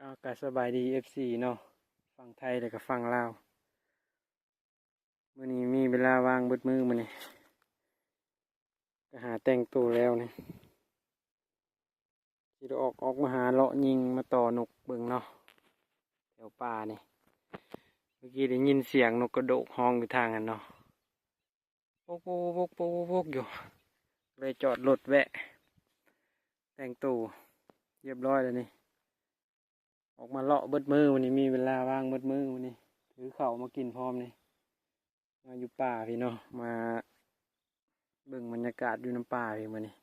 อากาศสบายดีFCเนาะฝั่งไทยแล้วก็ฝั่งลาวมื้อนี้มีเวลาว่างเบิดมื้อมื้อนี้ก็หาแต่งตัวแล้วนี่สิได้ออกมาหาเลาะยิงมาต่อนกเบิ่งเนาะแถวป่านี่เมื่อกี้ได้ยินเสียงนกกระโดกฮ้องอยู่ทางนั้นเนาะโป๊กโป๊กโป๊กโป๊กโป๊กอยู่เลยจอดรถแวะแต่งตัวเรียบร้อยแล้วนี่ออกมาเลาะเบิดมื้อวันนี้มีเวลาว่างเบิดมื้อวันนี้ถือข้าวมากินพร้อมนี่มาอยู่ป่าพี่เนาะมาเบิ่งบรรยากาศอยู่น้ำป่าพี่มื้อนี้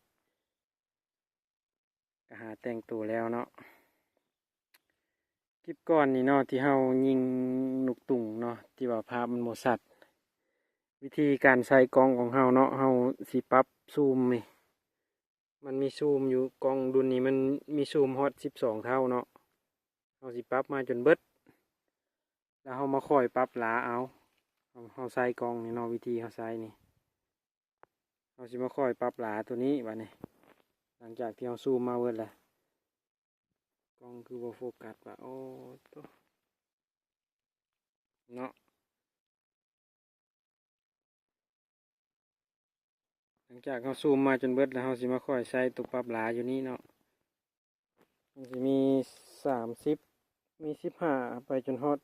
ก็หาแต่งตัวแล้วเนาะคลิปก่อนนี่เนาะที่เฮายิงนกตุ่งเนาะที่ว่าภาพมันบ่ชัดวิธีการใช้กล้องของเฮาเนาะเฮาสิปรับซูมนี่มันมีซูมอยู่กล้องรุ่นนี้มันมีซูมฮอต12เท่าเนาะเฮาสิปรับมาจนเบิดแล้วเฮามาค่อยปรับหลาเอาเฮาใช้กล้องนี่เนาะวิธีเฮาใช้นี่เฮาสิมาค่อยปรับหลาตัวนี้บัดนี้หลังจากที่เฮาซูมมาเบิดแล้วกล้องคือบ่โฟกัสว่าโอ้ตัวเนาะหลังจากเฮาซูมมาจนเบิดแล้วเฮาสิมาค่อยใช้ตัวปรับหลาอยู่นี่เนาะมันสิมี30มี15ไปจนฮอต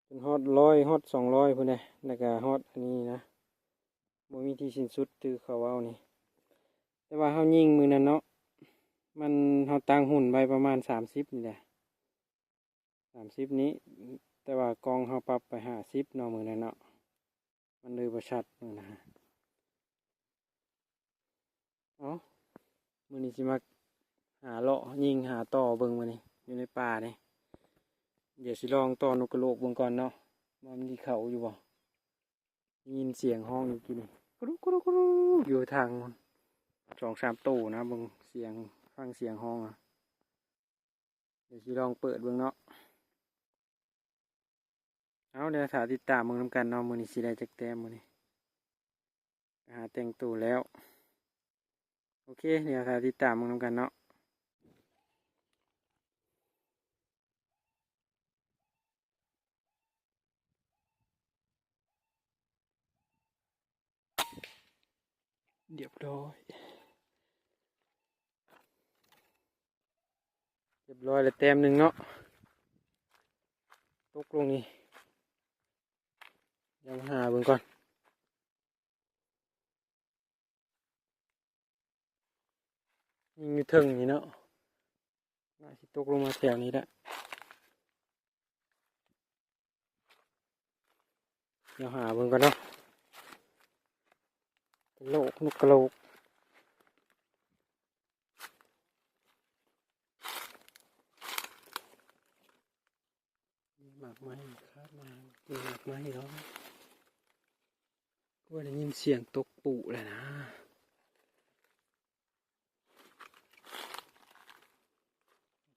100ฮอต200พุ่นน่ะแล้วก็ฮอตอันนี้นะบ่มีที่สิ้นสุดคือเขาเว้านี่แต่ว่าเฮายิงมื้อนั้นเนาะมันเฮาตั้งหุ่นไว้ประมาณ30นี่แหละ30นี้แต่ว่ากล้องเฮาปรับไป50เนาะมื้อนั้นเนาะมันเลยบ่ชัดมื้อนะฮะเอ้ามื้อนี้สิมาหาเลาะยิงหาต่อเบิ่งมื้อนี้อยู่ในป่านี่เดี๋ยวสิลองต่อนกกระโหลกเบิ่งก่อนเนาะว่ามันสิเข้าอยู่บ่ได้ยินเสียงห้องอยู่กี้นี่กรุกรุกรุอยู่ทาง2-3ตู้นะเบิ่งเสียงฟังเสียงห้องอ่ะเดี๋ยวสิลองเปิดเบิ่งเนาะเอาเดี๋ยวถ้าติดตามเบิ่งนำกันเนาะมื้อนี้สิได้จักแต้มมื้อนี้หาแต่งตัวแล้วโอเคเดี๋ยวถ้าติดตามเบิ่งนำกันเนาะเรียบร้อยแล้วแต้มหนึ่งเนาะตกลงนี่ยังหาเบิ่งก่อนยิงอยู่เทิงนี่เนาะน่าสิตกลงมาแถวนี้แหละเดี๋ยวหาเบิ่งก่อนเนาะกระโหลกนกกระโหลกหมากไม้คาดมากินหมากไม้เนาะก็ได้ยินเสียงตกปุเลยนะ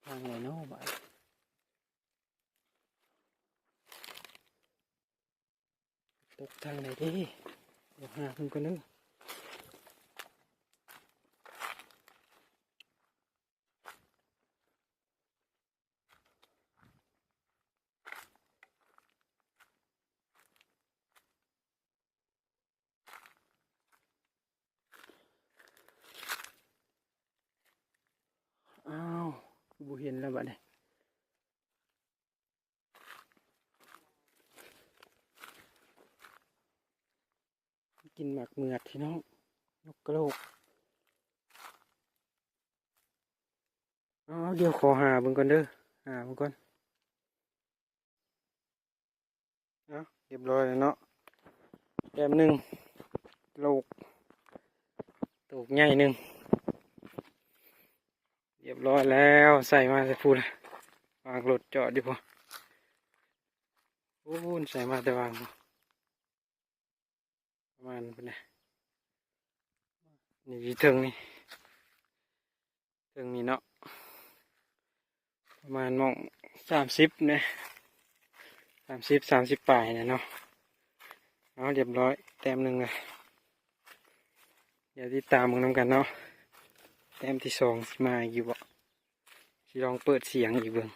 ทางไหนเนาะบ่ายตกทางไหนดิเดี๋ยวหาเพิ่นก่อนเด้ออ้าวบ่เห็นแล้วบัดนี้กินหมากเมือดพี่น้องนกกระโหลกอ๋อเดี๋ยวขอหาเบิ่งก่อนเด้อหาเบิ่งก่อนเอาเรียบร้อยแล้วเนาะแต้มหนึ่งโหลกตกใหญ่หนึ่งเรียบร้อยแล้วใส่มาจะพูดวางรถจอดดิพอโอ้ใส่มาแต่วางประมาณเป็นไงนี่ถึงนี่เนาะประมาณมอง30นะ30ปลายนะเนาะเอาเรียบร้อยแต้มหนึ่งเลยเดี๋ยวติดตามมึงนำกันเนาะแต้มที่2สิมาอยู่บ่ สิลองเปิดเสียงอีกเบิ่ง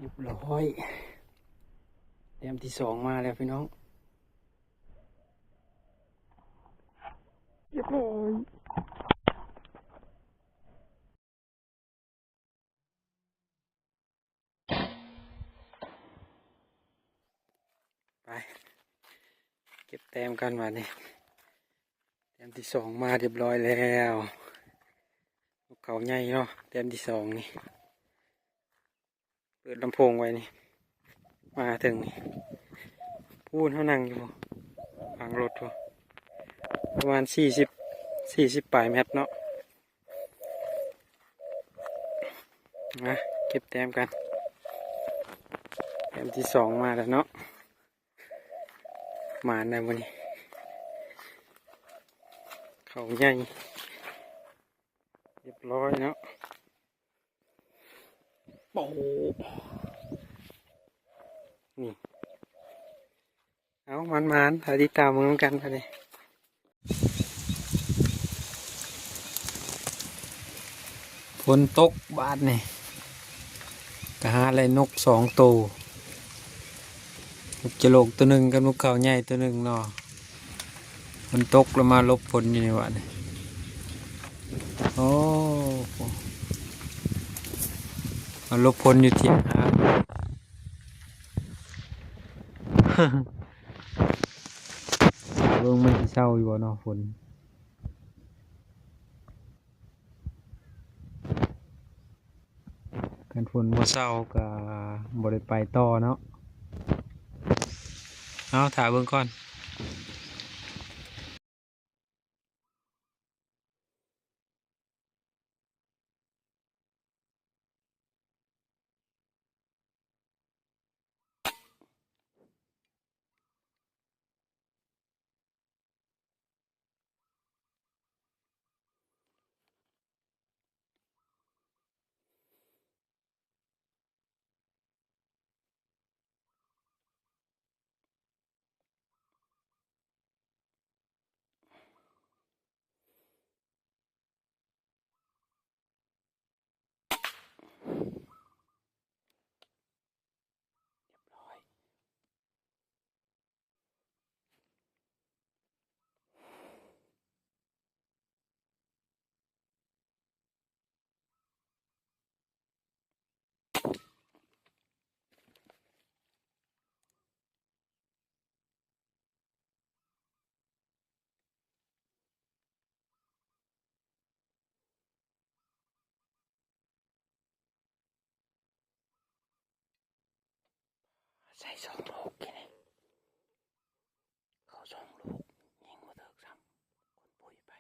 เรียบร้อยแต้มที่2มาแล้วพี่น้องเรียบร้อยไปเก็บแต้มกันวันนี้แต้มที่2มาเรียบร้อยแล้วเขาใหญ่เนาะแต้มที่2นี่เปิดลำโพงไว้นี่มาถึงนี่พูดเท่านั่งอยู่ฟังรถประมาณ40ปลายเมตรเนาะมาเก็บแต้มกันแต้มที่2มาแล้วเนาะมาในวันนี้เขาใหญ่เรียบร้อยเนาะโอ้นี่เอามันถ่ายติดตามมึงกันไปเลยฝนตกบาดนี่กะหาอะไรนก2 ตัวนกจะโลกตัวหนึ่งกับนกเขาใหญ่ตัวหนึ่งเนาะฝนตกแล้วมาลบฝนอยู่ในวันนี้โอ้มาลบฝนอยู่ที่หาเบิ่งมันสิเศร้าอยู่บ่เนาะฝนกันฝนบ่เศร้าก็บ่ได้ไปต่อเนาะเอาถ่ายเบิ่งก่อนใส่2 ลูกกินเขา2 ลูกยิงมาเถิกซ้ำคนปุ๋ยไป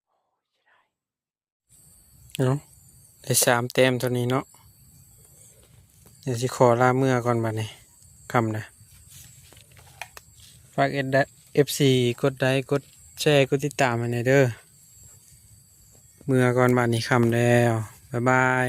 โอ้ยได้เนาะได้3 แต้มตัวนี้เนาะเดี๋ยวสิขอลาเมื่อก่อนบัดนี้คำนะฝากFC กดไลค์กดแชร์กดติดตามมาหน่อยเด้อเมื่อก่อนบัดนี้คำแล้วบ๊ายบาย